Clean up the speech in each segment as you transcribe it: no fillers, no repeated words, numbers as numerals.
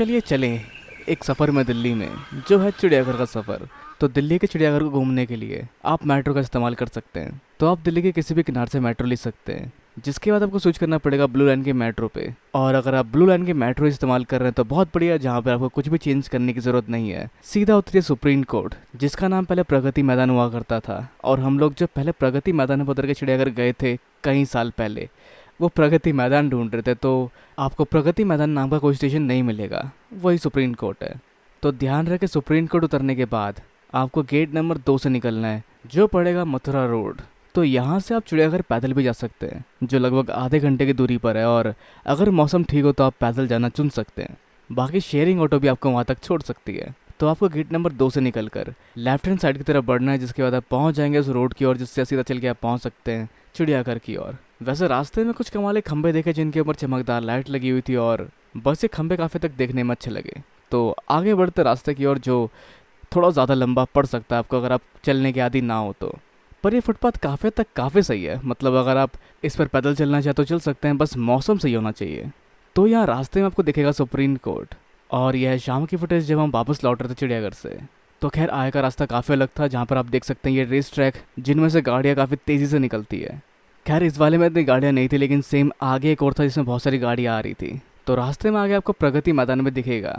चलिए चलें एक सफ़र में दिल्ली में, जो है चिड़ियाघर का सफ़र। तो दिल्ली के चिड़ियाघर को घूमने के लिए आप मेट्रो का इस्तेमाल कर सकते हैं। तो आप दिल्ली के किसी भी किनारे से मेट्रो ले सकते हैं, जिसके बाद आपको स्विच करना पड़ेगा ब्लू लाइन के मेट्रो पे। और अगर आप ब्लू लाइन के मेट्रो इस्तेमाल कर रहे हैं तो बहुत बढ़िया, जहाँ पे आपको कुछ भी चेंज करने की ज़रूरत नहीं है। सीधा उतरिए सुप्रीम कोर्ट, जिसका नाम पहले प्रगति मैदान हुआ करता था। और हम लोग जब पहले प्रगति मैदान में उतर के चिड़ियाघर गए थे कई साल पहले, वो प्रगति मैदान ढूंढ रहे थे, तो आपको प्रगति मैदान नाम का कोई स्टेशन नहीं मिलेगा, वही सुप्रीम कोर्ट है। तो ध्यान रखें, सुप्रीम कोर्ट उतरने के बाद आपको गेट नंबर 2 से निकलना है, जो पड़ेगा मथुरा रोड। तो यहाँ से आप चिड़ियाघर पैदल भी जा सकते हैं, जो लगभग आधे घंटे की दूरी पर है। और अगर मौसम ठीक हो तो आप पैदल जाना चुन सकते हैं, बाकी शेयरिंग ऑटो भी आपको वहाँ तक छोड़ सकती है। तो आपको गेट नंबर 2 से निकलकर लेफ्ट हैंड साइड की तरफ बढ़ना है, जिसके बाद आप पहुँच जाएंगे उस रोड की ओर, जिससे सीधा चल के आप पहुँच सकते हैं चिड़ियाघर की ओर। वैसे रास्ते में कुछ कमाले खंबे देखे, जिनके ऊपर चमकदार लाइट लगी हुई थी, और बस ये खंबे काफ़ी तक देखने में अच्छे लगे। तो आगे बढ़ते रास्ते की ओर, जो थोड़ा ज़्यादा लंबा पड़ सकता है आपको अगर आप चलने के आदी ना हो तो। पर ये फुटपाथ काफ़ी तक काफ़ी सही है, मतलब अगर आप इस पर पैदल चलना चाहे तो चल सकते हैं, बस मौसम सही होना चाहिए। तो यहाँ रास्ते में आपको दिखेगा सुप्रीम कोर्ट, और यह है शाम की फुटेज जब हम वापस लौट रहे थे चिड़ियाघर से। तो खैर आगे का रास्ता काफ़ी अलग था, जहाँ पर आप देख सकते हैं ये रेस ट्रैक, जिनमें से गाड़ियाँ काफ़ी तेज़ी से निकलती है। खैर इस वाले में इतनी गाड़ियाँ नहीं थी, लेकिन सेम आगे एक और था जिसमें बहुत सारी गाड़ियाँ आ रही थी। तो रास्ते में आगे आपको प्रगति मैदान में दिखेगा,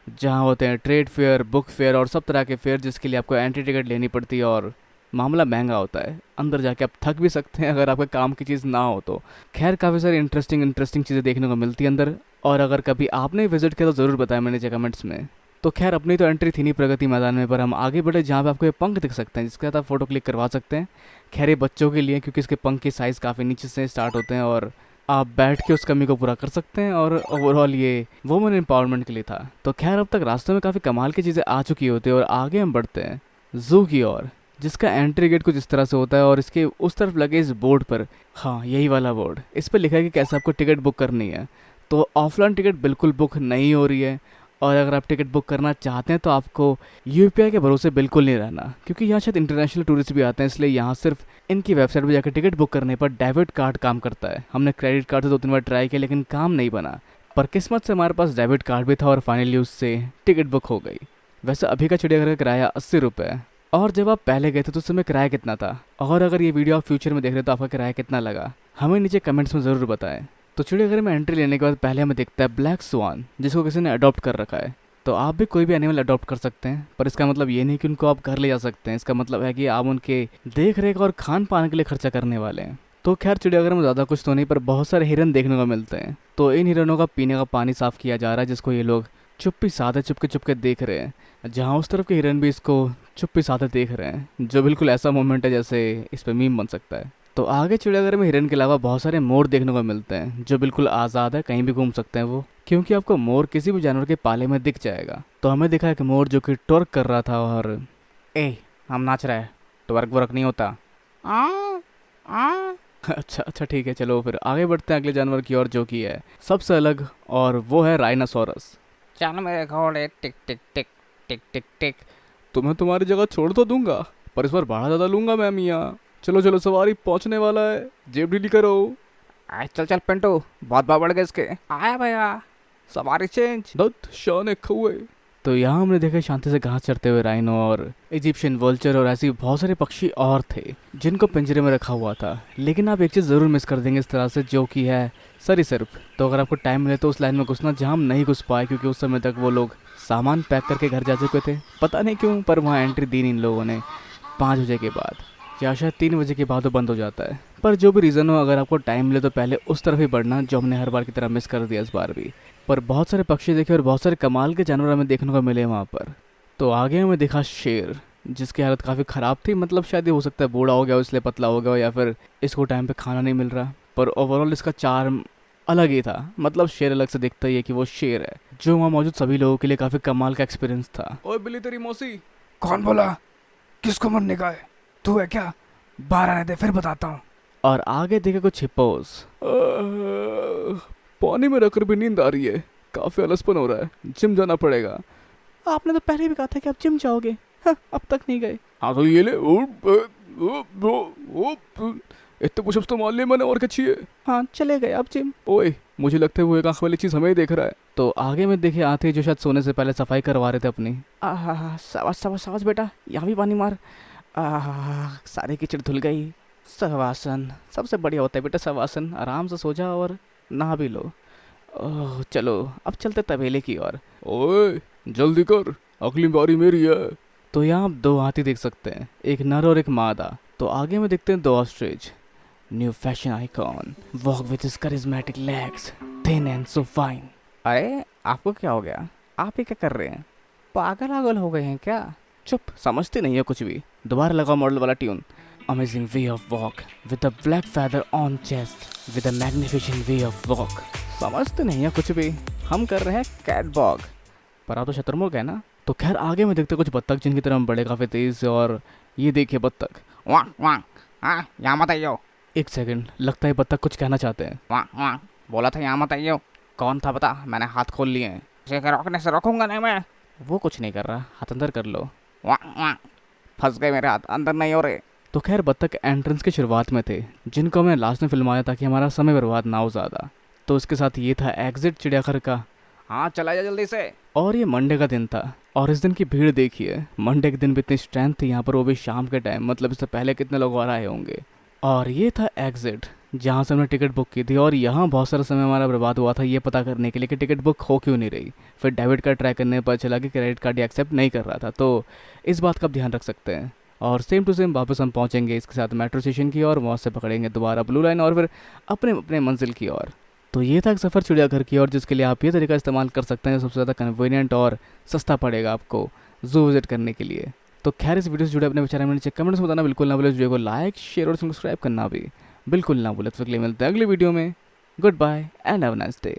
जहाँ होते हैं ट्रेड फेयर, बुक फेयर और सब तरह के फेयर, जिसके लिए आपको एंट्री टिकट लेनी पड़ती है और मामला महंगा होता है। अंदर जाके आप थक भी सकते हैं अगर आपका काम की चीज़ ना हो तो। खैर काफ़ी सारी इंटरेस्टिंग चीज़ें देखने को मिलती है अंदर, और अगर कभी आपने विजिट किया तो ज़रूर बताया मैंने नीचे कमेंट्स में। तो खैर अपनी तो एंट्री थी नहीं प्रगति मैदान में, पर हम आगे बढ़े जहाँ पे आपको ये पंख दिख सकते हैं, जिसके साथ आप फोटो क्लिक करवा सकते हैं। खैर ये बच्चों के लिए, क्योंकि इसके पंख की साइज़ काफ़ी नीचे से स्टार्ट होते हैं, और आप बैठ के उस कमी को पूरा कर सकते हैं। और ओवरऑल ये वुमेन एम्पावरमेंट के लिए था। तो खैर अब तक रास्तों में काफ़ी कमाल की चीज़ें आ चुकी होती है, और आगे हम बढ़ते हैं ज़ू की ओर, जिसका एंट्री गेट कुछ इस तरह से होता है। और इसके उस तरफ लगे इस बोर्ड पर, हाँ यही वाला बोर्ड, इस पर लिखा है कि कैसे आपको टिकट बुक करनी है। तो ऑफलाइन टिकट बिल्कुल बुक नहीं हो रही है, और अगर आप टिकट बुक करना चाहते हैं तो आपको यूपीआई के भरोसे बिल्कुल नहीं रहना, क्योंकि यहाँ शायद इंटरनेशनल टूरिस्ट भी आते हैं, इसलिए यहाँ सिर्फ इनकी वेबसाइट पर जाकर टिकट बुक करने पर डेबिट कार्ड काम करता है। हमने क्रेडिट कार्ड से 2-3 बार ट्राई किया, लेकिन काम नहीं बना, पर किस्मत से हमारे पास डेबिट कार्ड भी था, और फाइनली उससे टिकट बुक हो गई। वैसे अभी का चिड़ियाघर का किराया 80 रुपये, और जब आप पहले गए थे तो उस समय किराया कितना था, और अगर ये वीडियो आप फ्यूचर में देख रहे हो तो आपका किराया कितना लगा, हमें नीचे कमेंट्स में ज़रूर बताएं। तो चिड़ियाघर में एंट्री लेने के बाद पहले हमें दिखता है ब्लैक स्वान, जिसको किसी ने अडॉप्ट कर रखा है। तो आप भी कोई भी एनिमल अडॉप्ट कर सकते हैं, पर इसका मतलब ये नहीं कि उनको आप घर ले जा सकते हैं। इसका मतलब है कि आप उनके देख रेख और खान पान के लिए खर्चा करने वाले हैं। तो खैर चिड़ियाघर में ज़्यादा कुछ तो नहीं, पर बहुत सारे हिरन देखने को मिलते हैं। तो इन हिरनों का पीने का पानी साफ़ किया जा रहा है, जिसको ये लोग चुप्पी साधे चुपके देख रहे हैं, जहाँ उस तरफ के हिरन भी इसको चुप्पी साधे देख रहे हैं, जो बिल्कुल ऐसा मोमेंट है जैसे इस पर मीम बन सकता है। तो आगे चिड़ियाघर में हिरन के अलावा बहुत सारे मोर देखने को मिलते हैं, जो बिल्कुल आज़ाद है, कहीं भी घूम सकते हैं वो, क्योंकि आपको मोर किसी भी जानवर के पाले में दिख जाएगा। तो हमें दिखा है कि मोर जो कि ट्वर्क कर रहा था, और हम नाच रहे हैं, ट्वर्क वर्क नहीं होता। आ, आ। अच्छा ठीक है, चलो फिर आगे बढ़ते हैं अगले जानवर की ओर, जो कि है सबसे अलग, और वो है राइनासोरस। चल मेरे घोड़े टिक टिक टिक टिक टिक टिक। तुम्हें तुम्हारी जगह छोड़ तो दूंगा, पर इस बार भाड़ा ज़्यादा लूंगा मैं मियाँ। चलो सवारी पहुंचने वाला है, जेब ढीली करो। आए चल पिंटू, बहुत भाव बढ़ गए इसके। आया भैया, सवारी चेंज। दत्त शान खुए। तो यहाँ हमने देखा शांति से घास चरते हुए राइनो और इजिप्शियन वल्चर और ऐसे बहुत सारे पक्षी और थे, जिनको पिंजरे में रखा हुआ था। लेकिन आप एक चीज़ ज़रूर मिस कर देंगे इस तरह से, जो कि है सरीसृप। तो अगर आपको टाइम मिले तो उस लाइन में घुसना जहाँ हम नहीं घुस पाए, क्योंकि उस समय तक वो लोग सामान पैक करके घर जा चुके थे। पता नहीं क्यों, पर वहाँ एंट्री दी नहीं इन लोगों ने 5 बजे के बाद, या शायद 3 बजे के बाद वो बंद हो जाता है। पर जो भी रीज़न हो, अगर आपको टाइम मिले तो पहले उस तरफ ही बढ़ना, जो हमने हर बार की तरह मिस कर दिया इस बार भी। पर बहुत सारे पक्षी देखे और बहुत सारे कमाल के जानवर हमें देखने को मिले वहाँ पर। तो आगे हमें दिखा शेर, जिसकी हालत काफ़ी ख़राब थी, मतलब शायद ये हो सकता है बूढ़ा हो गया हो इसलिए पतला हो गया हो, या फिर इसको टाइम पे खाना नहीं मिल रहा। पर ओवरऑल इसका चार्म अलग ही था, मतलब शेर अलग से दिखता ही है कि वो शेर है, जो वहाँ मौजूद सभी लोगों के लिए काफ़ी कमाल का एक्सपीरियंस था। ओए बिल्ली तेरी मौसी। कौन बोला? किसको मरने का है? तू है क्या? बाहर आने दे, फिर बताता हूँ। और आगे देखे कुछ हिप्पोस। पानी में रखकर भी नींद आ रही है, काफ़ी आलसपन हो रहा है, जिम जाना पड़ेगा। आपने तो पहले भी कहा था कि आप जिम जाओगे, अब तक नहीं गए। हाँ तो ये ले। इतने पुशअप्स तो मान लिए मैंने, और क्या चाहिए। हाँ चले गए अब जिम। ओए मुझे लगता है वो एक आंख वाली चीज़ हमें ही देख रहा है। तो आगे में देखे आते जो शायद सोने से पहले सफाई करवा रहे थे अपनी। शाबाश शाबाश शाबाश बेटा, यहाँ भी पानी मार। सारी कीचड़ धुल गई। शवासन सबसे बढ़िया होता है बेटा, शवासन। आराम से सो जा और नहा भी लो। ओह चलो अब चलते तबेले की ओर। ओए जल्दी कर, अगली बारी मेरी है। तो यहाँ आप दो हाथी देख सकते हैं, एक नर और एक मादा। तो आगे में देखते हैं दो ostrich, new fashion icon, walk with his charismatic legs, thin and so fine. अरे आपको क्या हो गया, आप ये क्या कर रहे हैं, पागल आगल हो गए हैं क्या। चुप, समझते नहीं है कुछ भी। दोबारा लगाओ मॉडल वाला tune. Amazing way of walk with a black feather on chest with a magnificent way of walk. समझते नहीं है कुछ भी, हम कर रहे हैं कैट वॉक। पर आप तो शतुरमुर्ग है ना। तो खैर आगे में देखते कुछ बत्तख जिनकी तरह हम बड़े काफ़ी तेज से, और ये देखिए बत्तख। वाह वाह, हाँ यहाँ मत आइयो। एक सेकंड, लगता है बत्तख कुछ कहना चाहते हैं। वाह वाह, बोला था यहाँ मत आइयो। कौन था बता, मैंने हाथ खोल लिए हैं। उसे के रोकने से रोकूंगा नहीं मैं। वो कुछ नहीं कर रहा, हाथ अंदर कर लो। वाह वाह, फंस गए मेरे हाथ, अंदर नहीं हो रहे। तो खैर बत्तख एंट्रेंस के शुरुआत में थे, जिनको मैं लास्ट में फिल्माया ताकि हमारा समय बर्बाद ना हो ज़्यादा। तो इसके साथ ये था एग्जिट चिड़ियाघर का। हाँ चला जा जल्दी से। और ये मंडे का दिन था, और इस दिन की भीड़ देखिए। मंडे के दिन भी इतनी स्ट्रेंथ थी यहाँ पर, वो भी शाम के टाइम, मतलब इससे पहले कितने लोग और आए होंगे। और ये था एग्जिट, जहाँ से हमने टिकट बुक की थी। और यहाँ बहुत सारा समय हमारा बर्बाद हुआ था ये पता करने के लिए कि टिकट बुक हो क्यों नहीं रही। फिर डेबिट कार्ड ट्राई करने पर चला कि क्रेडिट कार्ड एक्सेप्ट नहीं कर रहा था। तो इस बात का आप ध्यान रख सकते हैं। और सेम टू सेम वापस हम पहुँचेंगे इसके साथ मेट्रो स्टेशन की ओर, वहाँ से पकड़ेंगे दोबारा ब्लू लाइन और फिर अपने अपने मंजिल की ओर। तो ये था एक सफ़र चिड़ियाघर की ओर, जिसके लिए आप ये तरीका इस्तेमाल कर सकते हैं जो सबसे ज़्यादा कन्वीनियंट और सस्ता पड़ेगा आपको जू विजिट करने के लिए। तो खैर इस वीडियो से जुड़े अपने विचार में नीचे कमेंट्स में बताना बिल्कुल ना भूलें। वीडियो को लाइक शेयर और सब्सक्राइब करना भी बिल्कुल ना भूलें। तो अगले मिलते हैं अगली वीडियो में। Goodbye and have a nice day.